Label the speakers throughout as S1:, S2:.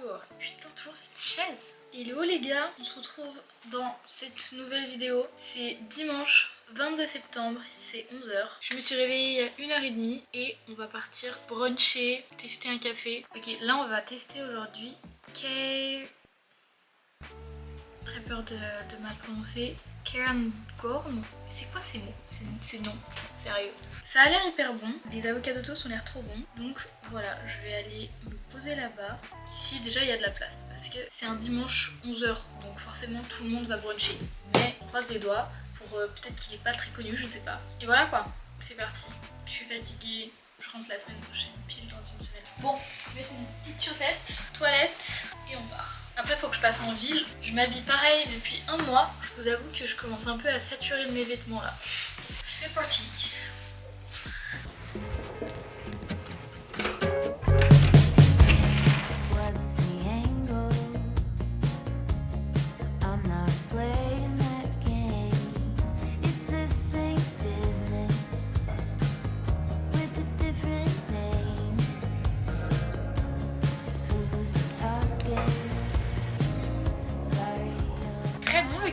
S1: Bonjour. Putain, toujours cette chaise. Hello les gars, on se retrouve dans cette nouvelle vidéo. C'est dimanche 22 septembre, c'est 11h. Je me suis réveillée il y a 1h30 et on va partir bruncher, tester un café. Ok, là on va tester aujourd'hui très peur de mal prononcer. Cairngorm. C'est quoi ces mots? Ces noms, sérieux. Ça a l'air hyper bon. Les avocats toast ont l'air trop bons. Donc voilà, je vais aller me poser là-bas. Si déjà il y a de la place. Parce que c'est un dimanche 11h. Donc forcément tout le monde va bruncher. Mais on croise les doigts pour peut-être qu'il est pas très connu, je sais pas. Et voilà quoi. C'est parti. Je suis fatiguée. Je rentre la semaine prochaine, pile dans une semaine. Bon, je vais mettre une petite chaussette, toilette et on part. Après, il faut que je passe en ville. Je m'habille pareil depuis un mois. Je vous avoue que je commence un peu à saturer de mes vêtements là. C'est parti.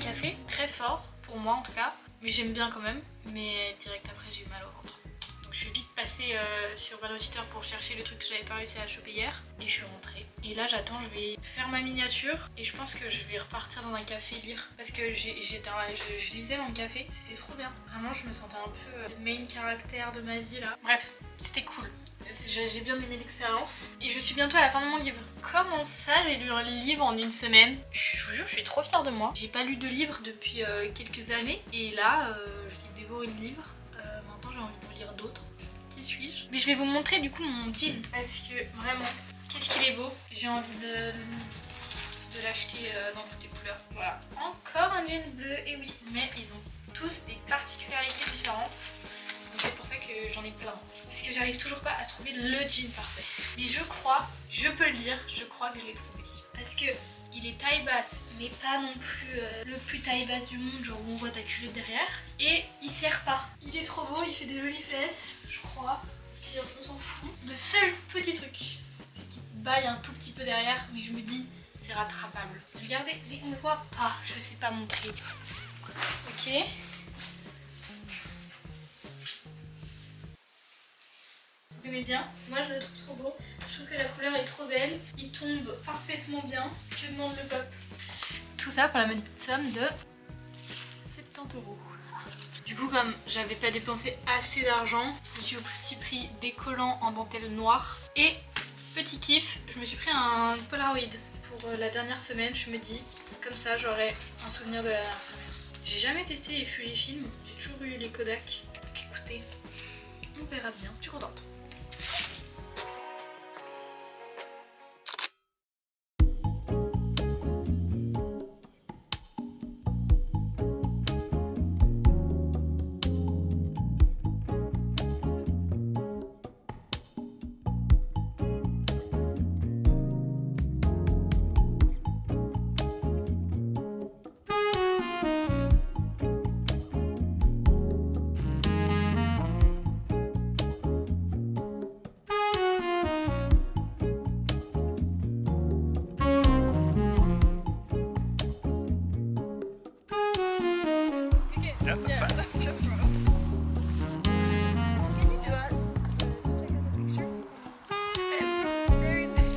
S1: Café, très fort pour moi en tout cas, mais j'aime bien quand même, mais direct après j'ai eu mal au ventre. Donc je suis vite passée sur Valorititeur pour chercher le truc que j'avais pas réussi à choper hier et je suis rentrée. Et là j'attends, je vais faire ma miniature et je pense que je vais repartir dans un café lire parce que je lisais dans le café, c'était trop bien. Vraiment je me sentais un peu le main caractère de ma vie là. Bref, c'était cool. J'ai bien aimé l'expérience et je suis bientôt à la fin de mon livre. Comment ça, j'ai lu un livre en une semaine? Je vous jure, je suis trop fière de moi. J'ai pas lu de livre depuis quelques années et là, j'ai dévoré le livre. Maintenant, j'ai envie de lire d'autres. Qui suis-je? Mais je vais vous montrer du coup mon jean parce que vraiment, qu'est-ce qu'il est beau. J'ai envie de l'acheter dans toutes les couleurs. Voilà. Encore un jean bleu, et oui. Mais ils ont tous des particularités différentes. C'est pour ça que j'en ai plein. Parce que j'arrive toujours pas à trouver le jean parfait. Mais je crois, je peux le dire, je crois que je l'ai trouvé. Parce que il est taille basse, mais pas non plus le plus taille basse du monde, genre où on voit ta culotte derrière. Et il serre pas. Il est trop beau, il fait des jolies fesses, je crois. Puis on s'en fout. Le seul petit truc, c'est qu'il baille un tout petit peu derrière, mais je me dis, c'est rattrapable. Regardez, mais on voit pas, je sais pas montrer. Ok. Vous aimez bien? Moi je le trouve trop beau. Je trouve que la couleur est trop belle. Il tombe parfaitement bien. Que demande le peuple? Tout ça pour la modique somme de 70 €. Du coup, comme j'avais pas dépensé assez d'argent, je me suis aussi pris des collants en dentelle noire. Et petit kiff, je me suis pris un Polaroid pour la dernière semaine. Je me dis, comme ça j'aurai un souvenir de la dernière semaine. J'ai jamais testé les Fujifilm, j'ai toujours eu les Kodak. Donc écoutez, on verra bien. Je suis contente.
S2: Yeah, that's fine.
S3: Can you do us? Take us a picture? I'm very nice.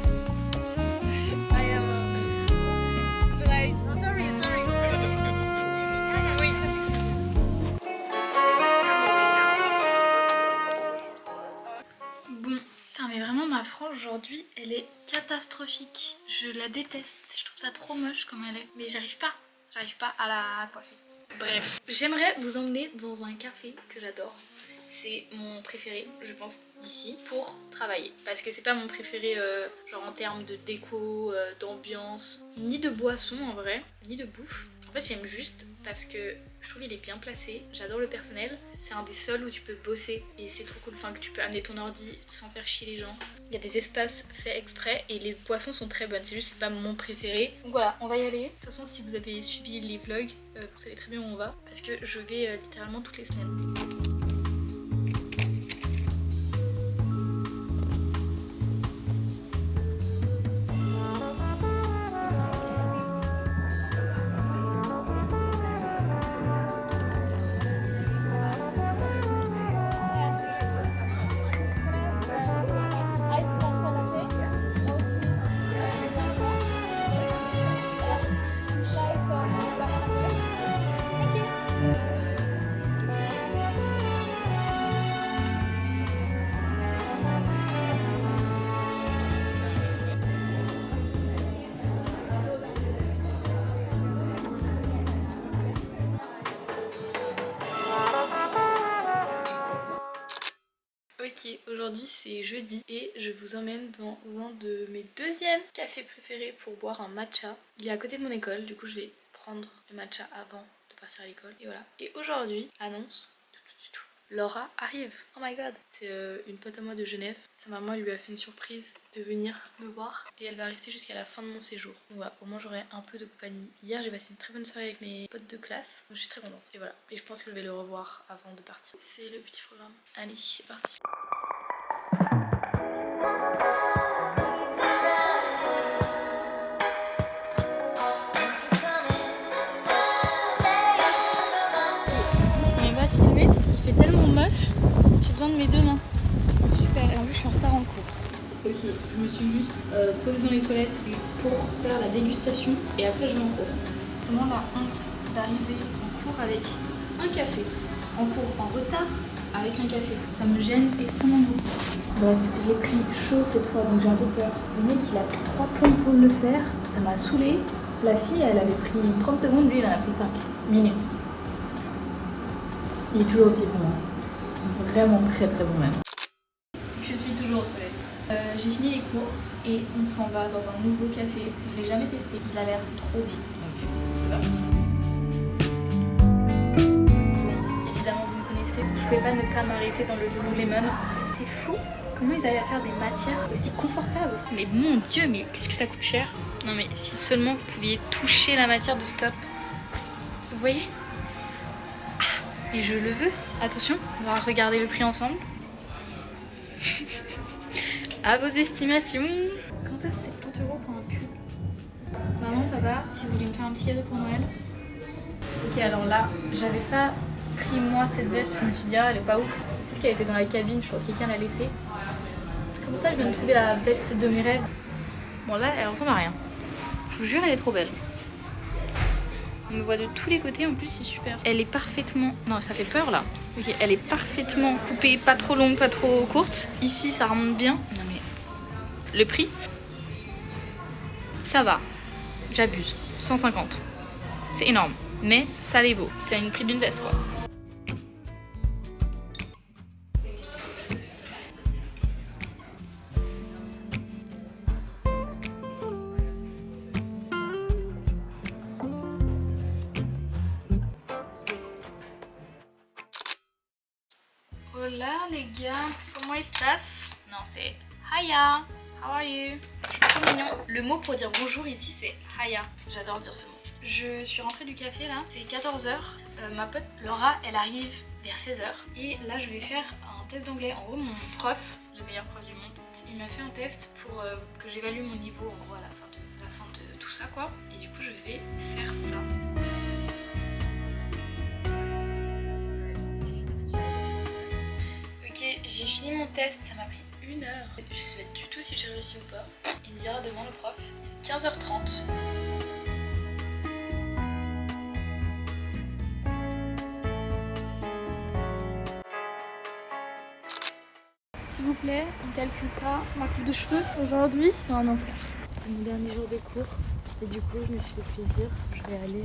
S3: I am. But sorry.
S2: Yeah, this is good. This is good.
S3: Wait.
S1: Bon, putain mais vraiment ma frange aujourd'hui elle est catastrophique. Je la déteste, je trouve ça trop moche comme elle est. Mais j'arrive pas à la coiffer. Bref, j'aimerais vous emmener dans un café que j'adore. C'est mon préféré, je pense, d'ici, pour travailler. Parce que c'est pas mon préféré genre en termes de déco, d'ambiance, ni de boisson en vrai, ni de bouffe. En fait j'aime juste parce que je trouve qu'il est bien placé, j'adore le personnel. C'est un des seuls où tu peux bosser et c'est trop cool, enfin que tu peux amener ton ordi sans faire chier les gens. Il y a des espaces faits exprès et les boissons sont très bonnes, c'est juste c'est pas mon préféré. Donc voilà, on va y aller. De toute façon si vous avez suivi les vlogs, vous savez très bien où on va. Parce que je vais littéralement toutes les semaines. Aujourd'hui c'est jeudi et je vous emmène dans un de mes deuxièmes cafés préférés pour boire un matcha. Il est à côté de mon école, du coup je vais prendre le matcha avant de partir à l'école. Et voilà. Et aujourd'hui, annonce, Laura arrive. Oh my god. C'est une pote à moi de Genève. Sa maman lui a fait une surprise de venir me voir et elle va rester jusqu'à la fin de mon séjour. Donc voilà, au moins j'aurai un peu de compagnie. Hier j'ai passé une très bonne soirée avec mes potes de classe. Donc je suis très contente. Et voilà. Et je pense que je vais le revoir avant de partir. C'est le petit programme. Allez, c'est parti. Filmer parce qu'il fait tellement moche, j'ai besoin de mes deux mains. Super, et en plus je suis en retard en cours. Ok, je me suis juste posée dans les toilettes pour faire la dégustation et après je vais en cours. Vraiment la honte d'arriver en cours avec un café. En cours en retard avec un café. Ça me gêne extrêmement beaucoup. Bref, je l'ai pris chaud cette fois donc j'ai un peu peur. Le mec il a pris 3 plombs pour le faire, ça m'a saoulée. La fille elle avait pris 30 secondes, lui il en a pris 5 minutes. Il est toujours aussi bon, hein. Vraiment très très bon même. Je suis toujours aux toilettes. J'ai fini les cours et on s'en va dans un nouveau café. Je ne l'ai jamais testé, il a l'air trop bon. Donc c'est parti. Bon, évidemment vous me connaissez, je ne pouvais pas ne pas m'arrêter dans le Lululemon. C'est fou comment ils arrivent à faire des matières aussi confortables. Mais mon dieu, mais qu'est-ce que ça coûte cher. Non mais si seulement vous pouviez toucher la matière de Stop. Vous voyez ? Et je le veux. Attention, on va regarder le prix ensemble. À vos estimations. Comment ça, 70 € pour un pull? Maman, papa, si vous voulez me faire un petit cadeau pour Noël. Ok, alors là, j'avais pas pris moi cette veste, je me suis dit, ah, elle est pas ouf. Je sais qu'elle était dans la cabine, je pense que quelqu'un l'a laissée. Comme ça, je viens de trouver la veste de mes rêves. Bon, là, elle ressemble à rien. Je vous jure, elle est trop belle. On me voit de tous les côtés, en plus c'est super. Elle est parfaitement... Non, ça fait peur là. Ok, elle est parfaitement coupée, pas trop longue, pas trop courte. Ici, ça remonte bien. Non mais... Le prix, ça va. J'abuse. 150. C'est énorme. Mais ça les vaut. C'est une prix d'une veste quoi. Hola les gars, comment estás? Non, c'est Hiya, how are you? C'est trop mignon. Le mot pour dire bonjour ici c'est Hiya. J'adore dire ce mot. Je suis rentrée du café là, c'est 14 h. Ma pote Laura, elle arrive vers 16 h. Et là je vais faire un test d'anglais. En gros, mon prof, le meilleur prof du monde, il m'a fait un test pour que j'évalue mon niveau en gros à la fin de tout ça quoi. Et du coup je vais faire ça. J'ai fini mon test, ça m'a pris 1 heure. Je sais pas du tout si j'ai réussi ou pas. Il me dira devant le prof. C'est 15 h 30. S'il vous plaît, on calcule pas ma coupe de cheveux aujourd'hui. C'est un enfer. C'est mon dernier jour de cours. Et du coup, je me suis fait plaisir. Je vais aller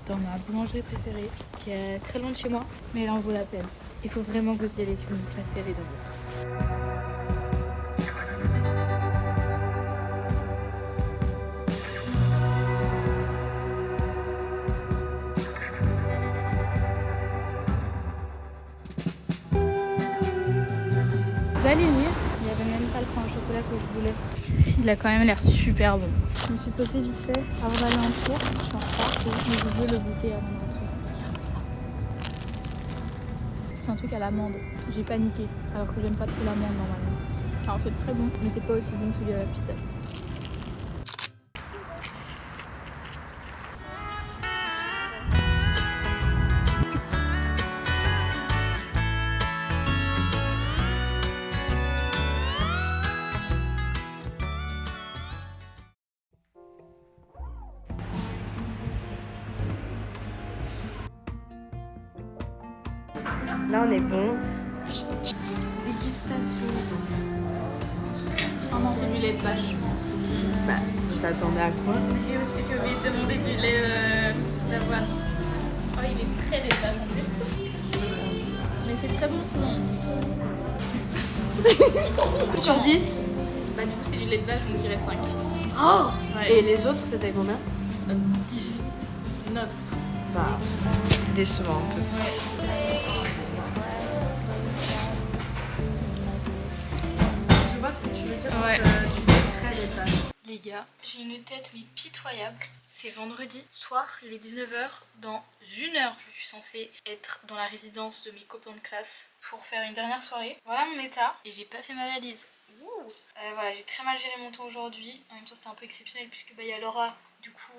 S1: dans ma boulangerie préférée, qui est très loin de chez moi. Mais elle en vaut la peine. Il faut vraiment que vous y allez sur une place serrée de vous. Vous allez rire, il n'y avait même pas le pain au chocolat que je voulais. Il a quand même l'air super bon. Je me suis posée vite fait avant d'aller en cours. Je suis en retard et j'ai oublié le goûter avant de rentrer. C'est un truc à l'amande. J'ai paniqué alors que j'aime pas trop l'amande normalement. Alors, en fait très bon, mais c'est pas aussi bon que celui à la pistache.
S4: Là on est bon.
S1: Dégustation. Oh non, c'est du lait de vache.
S4: Bah, je t'attendais à quoi?
S1: J'ai oublié de demander du lait d'avoine. Oh, il est très lait de vache en plus. Mais c'est très bon sinon.
S4: Sur 10.
S1: Bah du coup c'est du lait de vache, je me dirais 5.
S4: Oh
S1: Ouais.
S4: Et les autres, c'était combien?
S1: 10. 9.
S4: Bah, décevant un peu.
S1: Ouais.
S4: Je vois ce que tu veux dire
S1: Ouais.
S4: quand tu mettrais les pages.
S1: Les gars, j'ai une tête mais pitoyable. C'est vendredi soir, il est 19h. Dans 1 heure, je suis censée être dans la résidence de mes copains de classe pour faire une dernière soirée. Voilà mon état. Et j'ai pas fait ma valise. Ouh. Voilà, j'ai très mal géré mon temps aujourd'hui. En même temps, c'était un peu exceptionnel puisque il y a Laura. Du coup,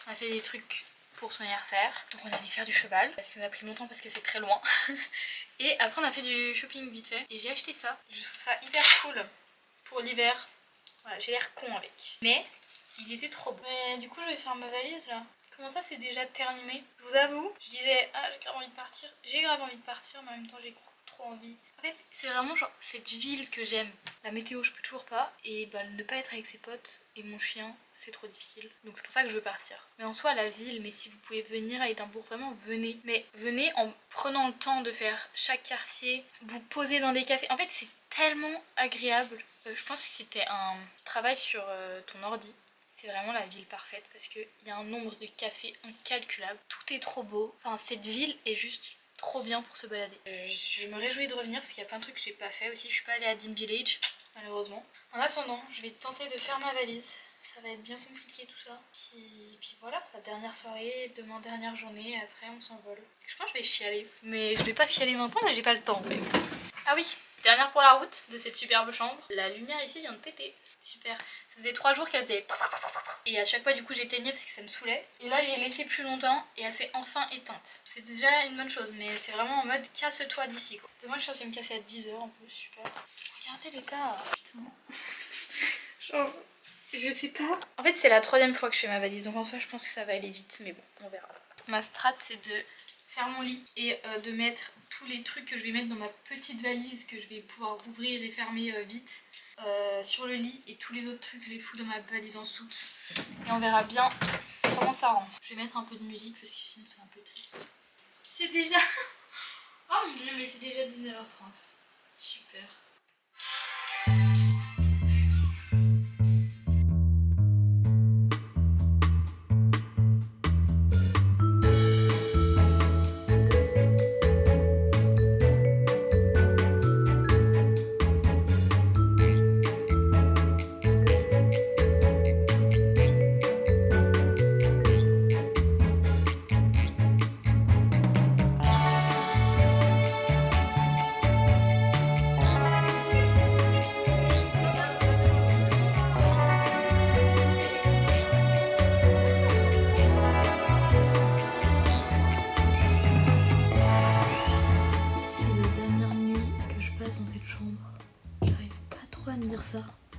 S1: on a fait des trucs pour son anniversaire. Donc on allait faire du cheval parce qu'on a pris longtemps parce que c'est très loin. Et après, on a fait du shopping vite fait. Et j'ai acheté ça. Je trouve ça hyper cool pour l'hiver. Voilà, j'ai l'air con avec. Mais il était trop beau. Mais du coup, je vais faire ma valise là. Comment ça, c'est déjà terminé? Je vous avoue, je disais, ah, j'ai grave envie de partir. J'ai grave envie de partir, mais en même temps, j'ai trop envie. En fait, c'est vraiment genre cette ville que j'aime. La météo, je peux toujours pas. Et bah, ne pas être avec ses potes et mon chien, c'est trop difficile. Donc c'est pour ça que je veux partir. Mais en soi, la ville, mais si vous pouvez venir à Édimbourg, vraiment, venez. Mais venez en prenant le temps de faire chaque quartier, vous poser dans des cafés. En fait, c'est tellement agréable. Je pense que si c'était un travail sur ton ordi, c'est vraiment la ville parfaite parce qu'il y a un nombre de cafés incalculable. Tout est trop beau. Enfin, cette ville est juste trop bien pour se balader. Je me réjouis de revenir parce qu'il y a plein de trucs que j'ai pas fait aussi. Je suis pas allée à Dean Village, malheureusement. En attendant, je vais tenter de faire ma valise. Ça va être bien compliqué tout ça. Puis voilà, la dernière soirée, demain dernière journée, après on s'envole. Je pense que je vais chialer. Mais je vais pas chialer maintenant, mais j'ai pas le temps en fait. Ah oui, dernière pour la route de cette superbe chambre. La lumière ici vient de péter. Super. Ça faisait 3 jours qu'elle faisait... Et à chaque fois du coup j'éteignais parce que ça me saoulait. Et là j'ai laissé plus longtemps et elle s'est enfin éteinte. C'est déjà une bonne chose, mais c'est vraiment en mode casse-toi d'ici quoi. Demain je suis censée me casser à 10h en plus, super. Regardez l'état. Putain. Genre... Je sais pas. En fait, c'est la 3e fois que je fais ma valise, donc en soi, je pense que ça va aller vite, mais bon, on verra. Ma strat, c'est de faire mon lit et de mettre tous les trucs que je vais mettre dans ma petite valise que je vais pouvoir ouvrir et fermer vite sur le lit, et tous les autres trucs, je les fous dans ma valise en soute. Et on verra bien comment ça rend. Je vais mettre un peu de musique parce que sinon, c'est un peu triste. C'est déjà... Oh mon dieu, mais c'est déjà 19h30. Super.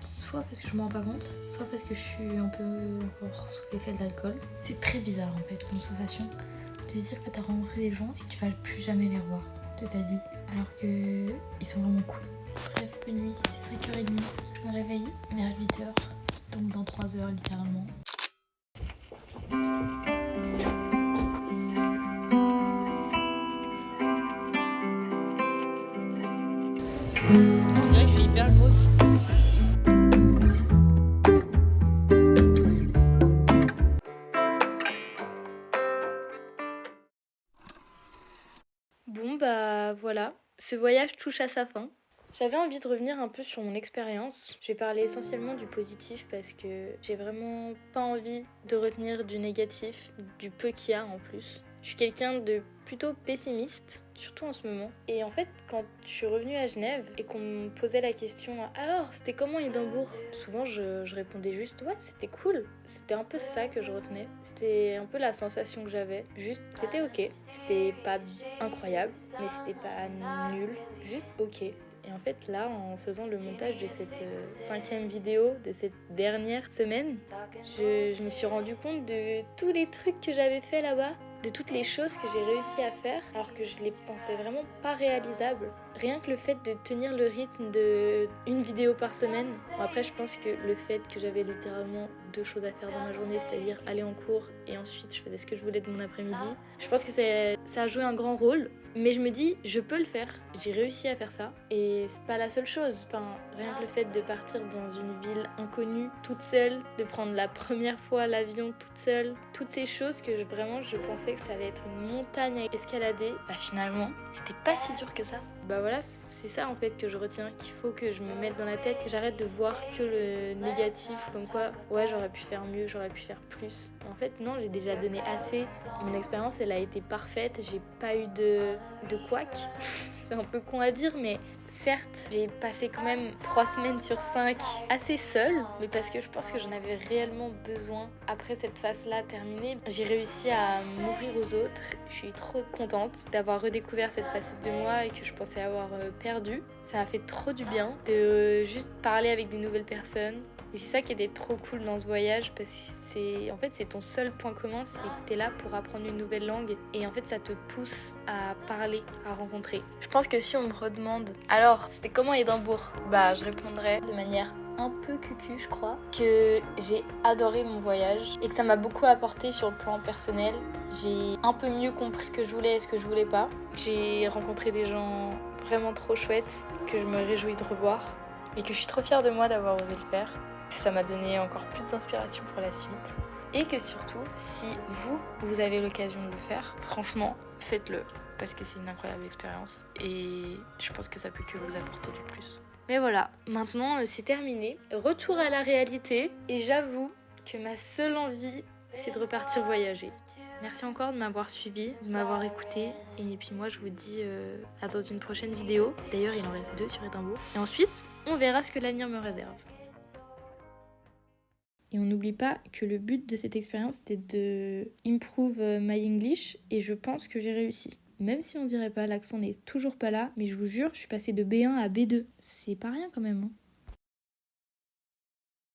S1: Soit parce que je m'en rends pas compte, soit parce que je suis un peu encore sous l'effet de l'alcool. C'est très bizarre en fait comme sensation de se dire que t'as rencontré des gens et que tu vas plus jamais les revoir de ta vie, alors que ils sont vraiment cool. Bref, bonne nuit, c'est 5h30, je me réveille vers 8h, donc dans 3 heures littéralement. On dirait que je suis hyper grosse. Bon bah voilà, ce voyage touche à sa fin. J'avais envie de revenir un peu sur mon expérience. Je vais parler essentiellement du positif parce que j'ai vraiment pas envie de retenir du négatif, du peu qu'il y a en plus. Je suis quelqu'un de plutôt pessimiste, surtout en ce moment. Et en fait, quand je suis revenue à Genève et qu'on me posait la question « Alors, c'était comment Édimbourg ?» Souvent, je répondais juste « Ouais, c'était cool ». C'était un peu ça que je retenais. C'était un peu la sensation que j'avais. Juste, c'était ok. C'était pas incroyable, mais c'était pas nul. Juste ok. Et en fait, là, en faisant le montage de cette 5e vidéo, de cette dernière semaine, je me suis rendu compte de tous les trucs que j'avais fait là-bas, de toutes les choses que j'ai réussi à faire, alors que je les pensais vraiment pas réalisables. Rien que le fait de tenir le rythme de une vidéo par semaine. Bon, après, je pense que le fait que j'avais littéralement 2 choses à faire dans ma journée, c'est-à-dire aller en cours et ensuite je faisais ce que je voulais de mon après-midi, je pense que ça a joué un grand rôle. Mais je me dis, je peux le faire, j'ai réussi à faire ça. Et c'est pas la seule chose, enfin, rien que le fait de partir dans une ville inconnue, toute seule, de prendre la première fois l'avion toute seule, toutes ces choses que vraiment je pensais que ça allait être une montagne à escalader, bah finalement, c'était pas si dur que ça. Bah voilà, c'est ça en fait que je retiens, qu'il faut que je me mette dans la tête, que j'arrête de voir que le négatif, comme quoi, ouais, j'aurais pu faire mieux, j'aurais pu faire plus. En fait, non, j'ai déjà donné assez. Mon expérience, elle a été parfaite, j'ai pas eu de couac. C'est un peu con à dire, mais certes, j'ai passé quand même 3 semaines sur 5 assez seule, mais parce que je pense que j'en avais réellement besoin. Après cette phase-là terminée, j'ai réussi à m'ouvrir aux autres. Je suis trop contente d'avoir redécouvert cette facette de moi et que je pensais avoir perdue. Ça m'a fait trop du bien de juste parler avec des nouvelles personnes. Et c'est ça qui était trop cool dans ce voyage, parce que c'est ton seul point commun, c'est que t'es là pour apprendre une nouvelle langue et en fait ça te pousse à parler, à rencontrer. Je pense que si on me redemande alors c'était comment Édimbourg, bah je répondrais de manière un peu cucu, je crois, que j'ai adoré mon voyage et que ça m'a beaucoup apporté sur le plan personnel. J'ai un peu mieux compris ce que je voulais et ce que je voulais pas. J'ai rencontré des gens vraiment trop chouettes que je me réjouis de revoir et que je suis trop fière de moi d'avoir osé le faire. Ça m'a donné encore plus d'inspiration pour la suite. Et que surtout, si vous avez l'occasion de le faire, franchement, faites-le. Parce que c'est une incroyable expérience. Et je pense que ça peut que vous apporter du plus. Mais voilà, maintenant c'est terminé. Retour à la réalité. Et j'avoue que ma seule envie, c'est de repartir voyager. Merci encore de m'avoir suivi, de m'avoir écouté. Et puis moi, je vous dis à dans une prochaine vidéo. D'ailleurs, il en reste 2 sur Édimbourg. Et ensuite, on verra ce que l'avenir me réserve. Et on n'oublie pas que le but de cette expérience était de improve my English et je pense que j'ai réussi. Même si on dirait pas, l'accent n'est toujours pas là, mais je vous jure, je suis passée de B1 à B2. C'est pas rien quand même, hein.